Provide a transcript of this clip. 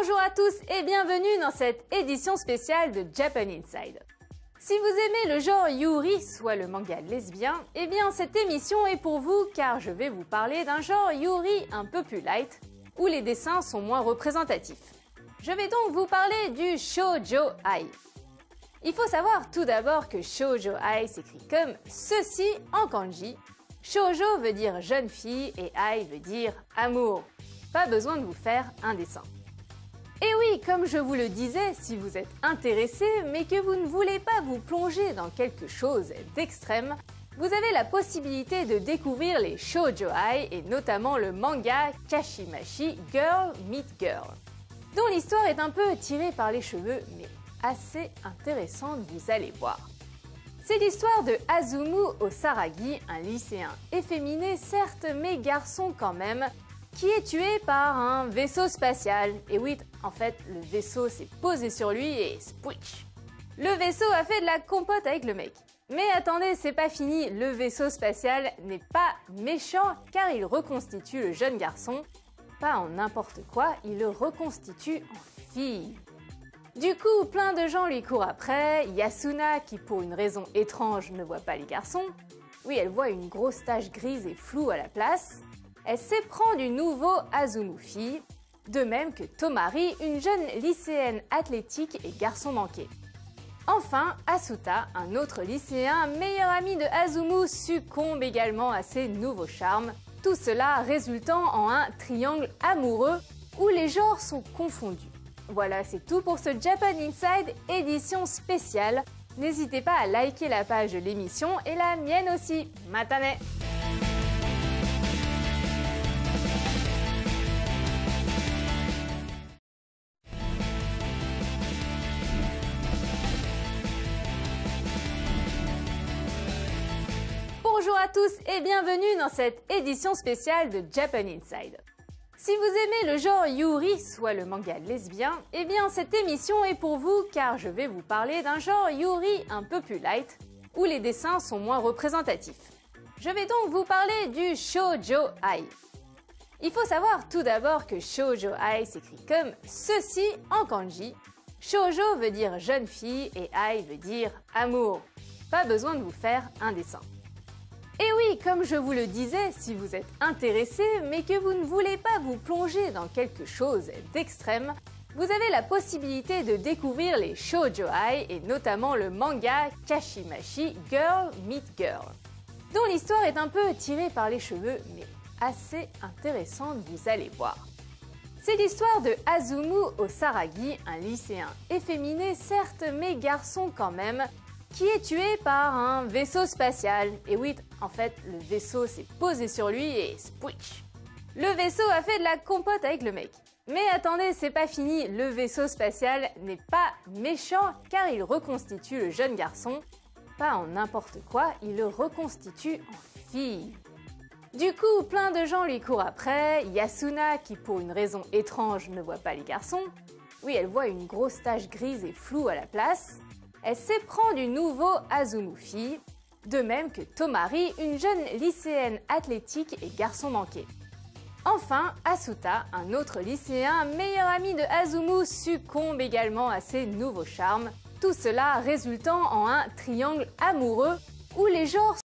Bonjour à tous et bienvenue dans cette édition spéciale de Japan Inside. Si vous aimez le genre Yuri, soit le manga lesbien, eh bien cette émission est pour vous car je vais vous parler d'un genre Yuri un peu plus light, où les dessins sont moins représentatifs. Je vais donc vous parler du Shoujo Ai. Il faut savoir tout d'abord que Shoujo Ai s'écrit comme ceci en kanji. Shoujo veut dire jeune fille et Ai veut dire amour. Pas besoin de vous faire un dessin. Et oui, comme je vous le disais, si vous êtes intéressé mais que vous ne voulez pas vous plonger dans quelque chose d'extrême, vous avez la possibilité de découvrir les Shoujo Ai et notamment le manga Kashimashi Girl Meet Girl, dont l'histoire est un peu tirée par les cheveux mais assez intéressante, vous allez voir. C'est l'histoire de Azumu Osaragi, un lycéen efféminé certes mais garçon quand même, qui est tué par un vaisseau spatial. Et oui, en fait, le vaisseau s'est posé sur lui et squish. Le vaisseau a fait de la compote avec le mec. Mais attendez, c'est pas fini, le vaisseau spatial n'est pas méchant car il reconstitue le jeune garçon, pas en n'importe quoi, il le reconstitue en fille. Du coup, plein de gens lui courent après, Yasuna qui pour une raison étrange ne voit pas les garçons, oui elle voit une grosse tache grise et floue à la place, elle s'éprend du nouveau Azumu fille, de même que Tomari, une jeune lycéenne athlétique et garçon manqué. Enfin, Asuta, un autre lycéen, meilleur ami de Azumu, succombe également à ses nouveaux charmes, tout cela résultant en un triangle amoureux où les genres sont confondus. Voilà, c'est tout pour ce Japan Inside édition spéciale. N'hésitez pas à liker la page de l'émission et la mienne aussi. Matane! Bonjour à tous et bienvenue dans cette édition spéciale de Japan Inside. Si vous aimez le genre Yuri, soit le manga lesbien, eh bien cette émission est pour vous car je vais vous parler d'un genre Yuri un peu plus light, où les dessins sont moins représentatifs. Je vais donc vous parler du Shoujo Ai. Il faut savoir tout d'abord que Shoujo Ai s'écrit comme ceci en kanji. Shoujo veut dire jeune fille et Ai veut dire amour. Pas besoin de vous faire un dessin. Et oui, comme je vous le disais, si vous êtes intéressé mais que vous ne voulez pas vous plonger dans quelque chose d'extrême, vous avez la possibilité de découvrir les Shoujo Ai et notamment le manga Kashimashi Girl Meet Girl, dont l'histoire est un peu tirée par les cheveux mais assez intéressante, vous allez voir. C'est l'histoire de Azumu Osaragi, un lycéen efféminé certes mais garçon quand même, qui est tué par un vaisseau spatial. Et oui, en fait, le vaisseau s'est posé sur lui et squish. Le vaisseau a fait de la compote avec le mec. Mais attendez, c'est pas fini, le vaisseau spatial n'est pas méchant car il reconstitue le jeune garçon, pas en n'importe quoi, il le reconstitue en fille. Du coup, plein de gens lui courent après, Yasuna qui pour une raison étrange ne voit pas les garçons, oui elle voit une grosse tache grise et floue à la place, elle s'éprend du nouveau Azumu fille, de même que Tomari, une jeune lycéenne athlétique et garçon manqué. Enfin, Asuta, un autre lycéen, meilleur ami de Azumu, succombe également à ses nouveaux charmes, tout cela résultant en un triangle amoureux où les genres